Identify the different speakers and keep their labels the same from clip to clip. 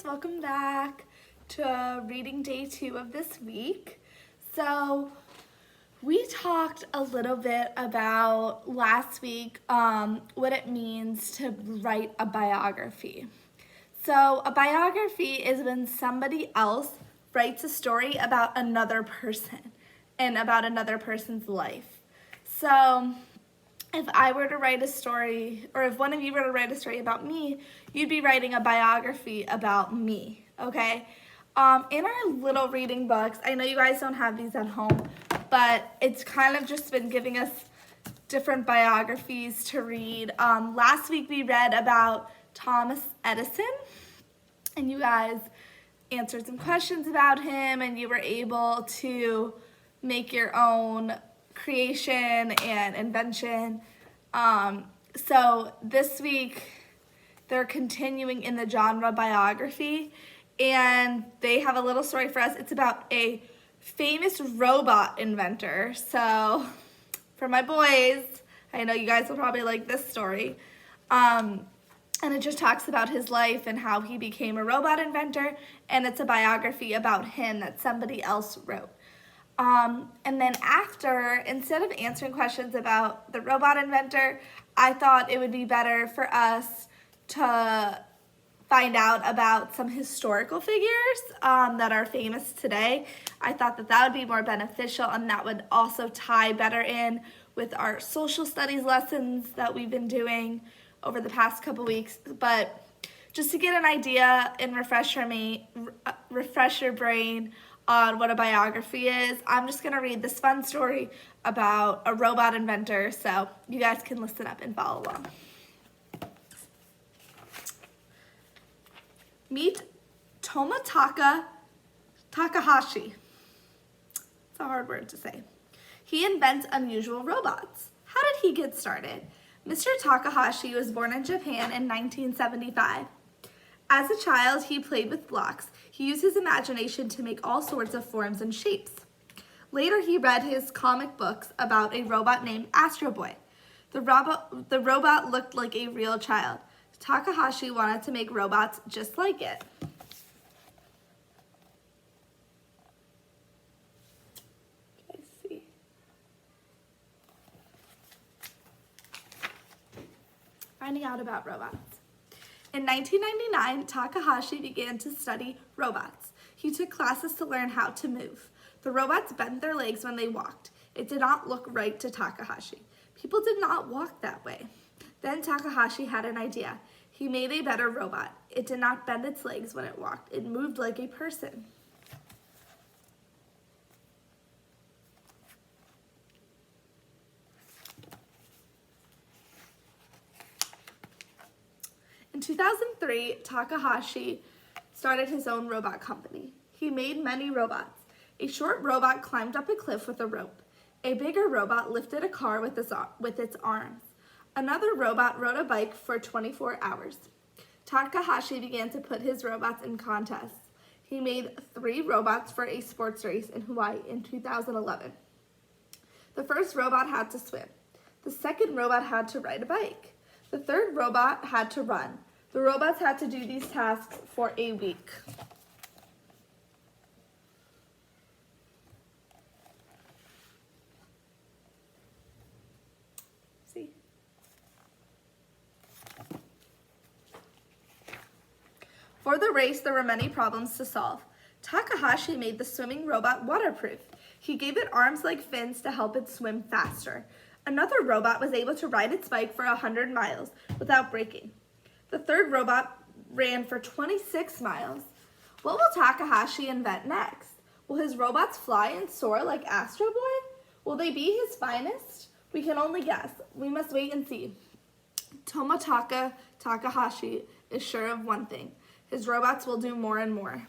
Speaker 1: welcome back to reading day 2 of this week. So we talked a little bit about last week what it means to write a biography. So a biography is when somebody else writes a story about another person and about another person's life. So if I were to write a story, or if one of you were to write a story about me, you'd be writing a biography about me, okay? In our little reading books, I know you guys don't have these at home, but it's kind of just been giving us different biographies to read. Last week we read about Thomas Edison, and you guys answered some questions about him, and you were able to make your own creation and invention. So this week they're continuing in the genre biography, and they have a little story for us. It's about a famous robot inventor. So for my boys, I know you guys will probably like this story. And it just talks about his life and how he became a robot inventor, and it's a biography about him that somebody else wrote. And then after, instead of answering questions about the robot inventor, I thought it would be better for us to find out about some historical figures that are famous today. I thought that would be more beneficial, and that would also tie better in with our social studies lessons that we've been doing over the past couple weeks. But just to get an idea and refresh your brain on what a biography is, I'm just gonna read this fun story about a robot inventor so you guys can listen up and follow along. Meet Toma Takahashi. It's a hard word to say. He invents unusual robots. How did he get started? Mr. Takahashi was born in Japan in 1975. As a child, he played with blocks. He used his imagination to make all sorts of forms and shapes. Later, he read his comic books about a robot named Astro Boy. The robot looked like a real child. Takahashi wanted to make robots just like it. Let's see. Finding out about robots. In 1999, Takahashi began to study robots. He took classes to learn how to move. The robots bent their legs when they walked. It did not look right to Takahashi. People did not walk that way. Then Takahashi had an idea. He made a better robot. It did not bend its legs when it walked. It moved like a person. In 2003, Takahashi started his own robot company. He made many robots. A short robot climbed up a cliff with a rope. A bigger robot lifted a car with its arms. Another robot rode a bike for 24 hours. Takahashi began to put his robots in contests. He made 3 robots for a sports race in Hawaii in 2011. The first robot had to swim. The second robot had to ride a bike. The third robot had to run. The robots had to do these tasks for a week. See? For the race, there were many problems to solve. Takahashi made the swimming robot waterproof. He gave it arms like fins to help it swim faster. Another robot was able to ride its bike for 100 miles without breaking. The third robot ran for 26 miles. What will Takahashi invent next? Will his robots fly and soar like Astro Boy? Will they be his finest? We can only guess. We must wait and see. Toma Takahashi is sure of one thing. His robots will do more and more.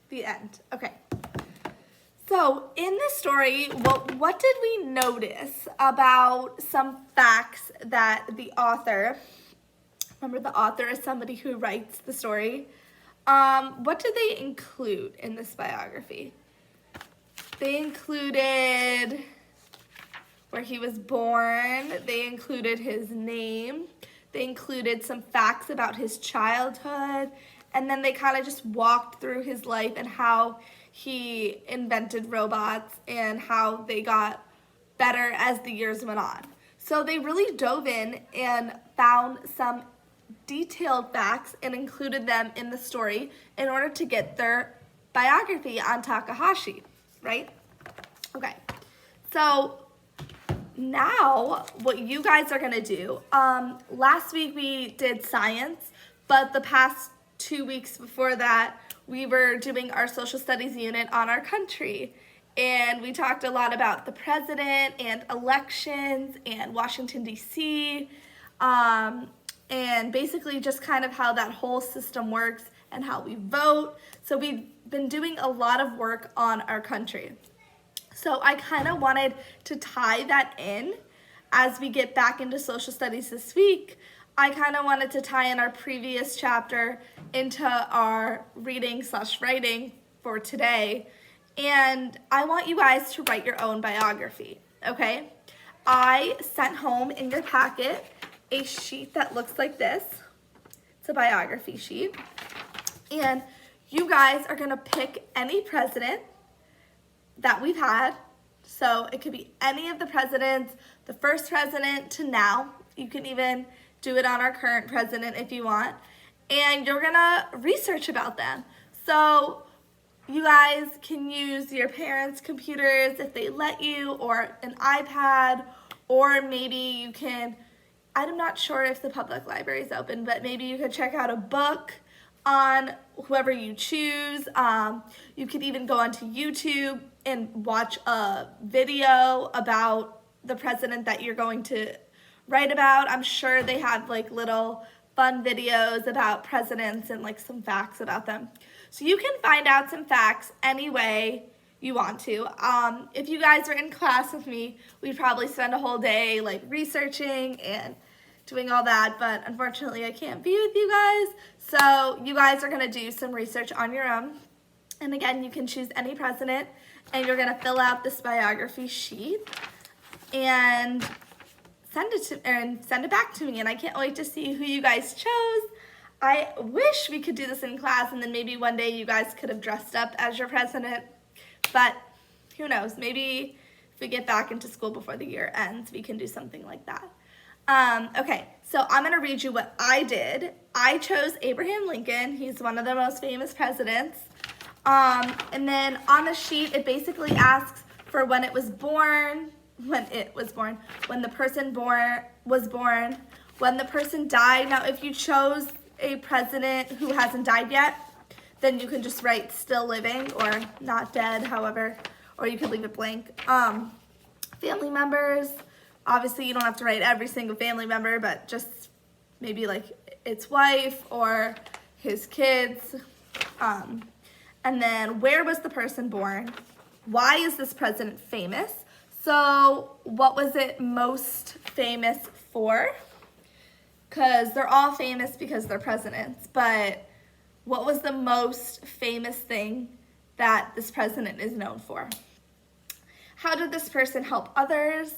Speaker 1: The end. Okay. So in this story, what did we notice about some facts that the author, remember the author is somebody who writes the story, What did they include in this biography? They included where he was born. They included his name. They included some facts about his childhood. And then they kind of just walked through his life and how he invented robots and how they got better as the years went on. So they really dove in and found some detailed facts and included them in the story in order to get their biography on Takahashi, right? Okay, so now what you guys are gonna do, last week we did science, but the past 2 weeks before that, we were doing our social studies unit on our country. And we talked a lot about the president and elections and Washington, D.C., and basically just kind of how that whole system works and how we vote. So we've been doing a lot of work on our country. So I kind of wanted to tie that in as we get back into social studies this week. I kind of wanted to tie in our previous chapter into our reading/writing for today. And I want you guys to write your own biography, okay? I sent home in your packet a sheet that looks like this. It's a biography sheet. And you guys are gonna pick any president that we've had. So it could be any of the presidents, the first president to now. You can even do it on our current president if you want. And you're gonna research about them. So you guys can use your parents' computers if they let you, or an iPad, or maybe you can, I'm not sure if the public library is open, but maybe you could check out a book on whoever you choose. You could even go onto YouTube and watch a video about the president that you're going to write about. I'm sure they have like little fun videos about presidents and like some facts about them. So you can find out some facts any way you want to. If you guys were in class with me, we'd probably spend a whole day like researching and doing all that, but unfortunately I can't be with you guys. So you guys are gonna do some research on your own. And again, you can choose any president and you're gonna fill out this biography sheet and send it back to me. And I can't wait to see who you guys chose. I wish we could do this in class and then maybe one day you guys could have dressed up as your president, but who knows, maybe if we get back into school before the year ends, we can do something like that. Okay, so I'm gonna read you what I did. I chose Abraham Lincoln. He's one of the most famous presidents. And then on the sheet, it basically asks for when it was born, when the person was born, when the person died. Now, if you chose a president who hasn't died yet, then you can just write still living or not dead, however, or you could leave it blank. Family members, obviously you don't have to write every single family member, but just maybe like its wife or his kids. And then where was the person born? Why is this president famous? So what was it most famous for? Because they're all famous because they're presidents, but what was the most famous thing that this president is known for? How did this person help others?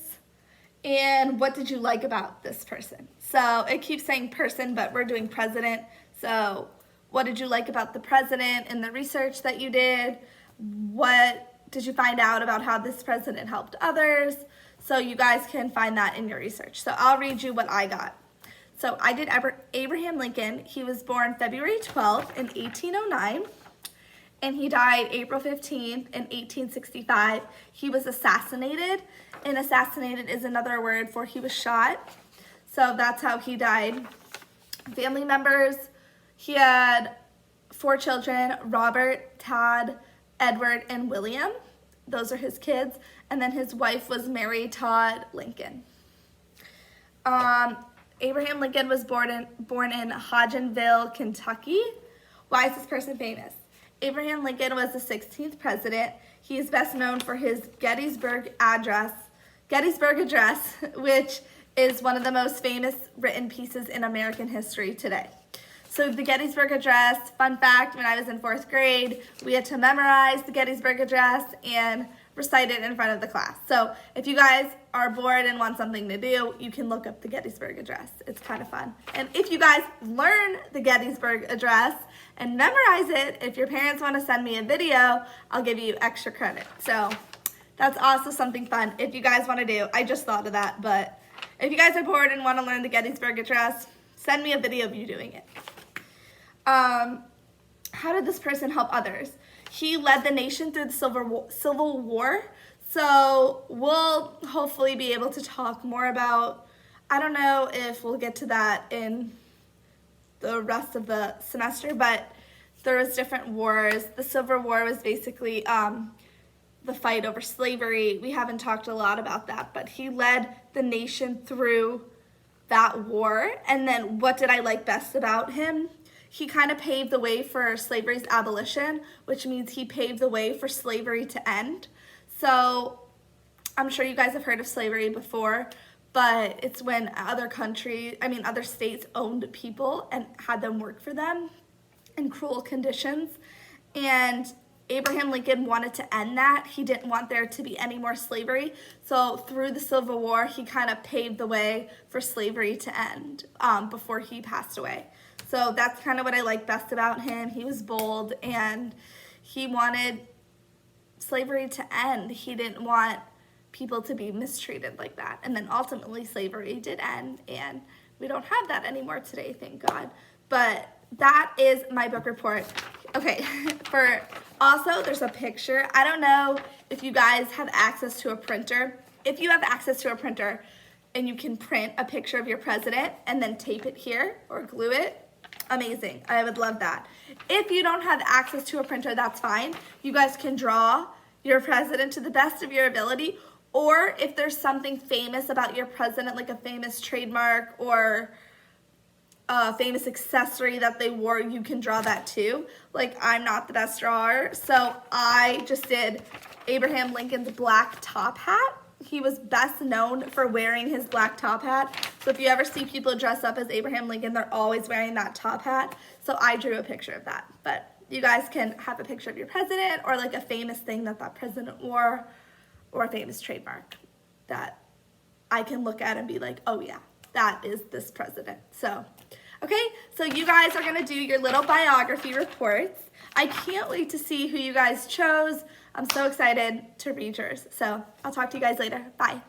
Speaker 1: And what did you like about this person? So it keeps saying person, but we're doing president. So what did you like about the president and the research that you did? What did you find out about how this president helped others? So you guys can find that in your research. So I'll read you what I got. So I did Abraham Lincoln. He was born February 12th in 1809, and he died April 15th in 1865. He was assassinated, and assassinated is another word for he was shot. So that's how he died. Family members, he had 4 children, Robert, Todd, Edward, and William. Those are his kids. And then his wife was Mary Todd Lincoln. Abraham Lincoln was born in Hodgenville, Kentucky. Why is this person famous? Abraham Lincoln was the 16th president. He is best known for his Gettysburg Address, which is one of the most famous written pieces in American history today. So the Gettysburg Address, fun fact, when I was in 4th grade, we had to memorize the Gettysburg Address and recite it in front of the class. So if you guys are bored and want something to do, you can look up the Gettysburg Address. It's kind of fun. And if you guys learn the Gettysburg Address and memorize it, if your parents want to send me a video, I'll give you extra credit. So that's also something fun if you guys want to do. I just thought of that, but if you guys are bored and want to learn the Gettysburg Address, send me a video of you doing it. How did this person help others? He led the nation through the Civil War. So we'll hopefully be able to talk more about, I don't know if we'll get to that in the rest of the semester, but there was different wars. The Civil War was basically the fight over slavery. We haven't talked a lot about that, but he led the nation through that war. And then what did I like best about him? He kind of paved the way for slavery's abolition, which means he paved the way for slavery to end. So I'm sure you guys have heard of slavery before, but it's when other states owned people and had them work for them in cruel conditions. And Abraham Lincoln wanted to end that. He didn't want there to be any more slavery. So through the Civil War, he kind of paved the way for slavery to end before he passed away. So that's kind of what I like best about him. He was bold and he wanted slavery to end. He didn't want people to be mistreated like that. And then ultimately slavery did end and we don't have that anymore today, thank God. But that is my book report. Okay, also there's a picture. I don't know if you guys have access to a printer. If you have access to a printer and you can print a picture of your president and then tape it here or glue it, amazing. I would love that. If you don't have access to a printer, that's fine. You guys can draw your president to the best of your ability, or if there's something famous about your president, like a famous trademark or a famous accessory that they wore, you can draw that too. Like, I'm not the best drawer, so I just did Abraham Lincoln's black top hat. He was best known for wearing his black top hat. So if you ever see people dress up as Abraham Lincoln, they're always wearing that top hat. So I drew a picture of that. But you guys can have a picture of your president or like a famous thing that that president wore or a famous trademark that I can look at and be like, oh yeah, that is this president. So, okay, so you guys are gonna do your little biography reports. I can't wait to see who you guys chose. I'm so excited to read yours. So I'll talk to you guys later. Bye.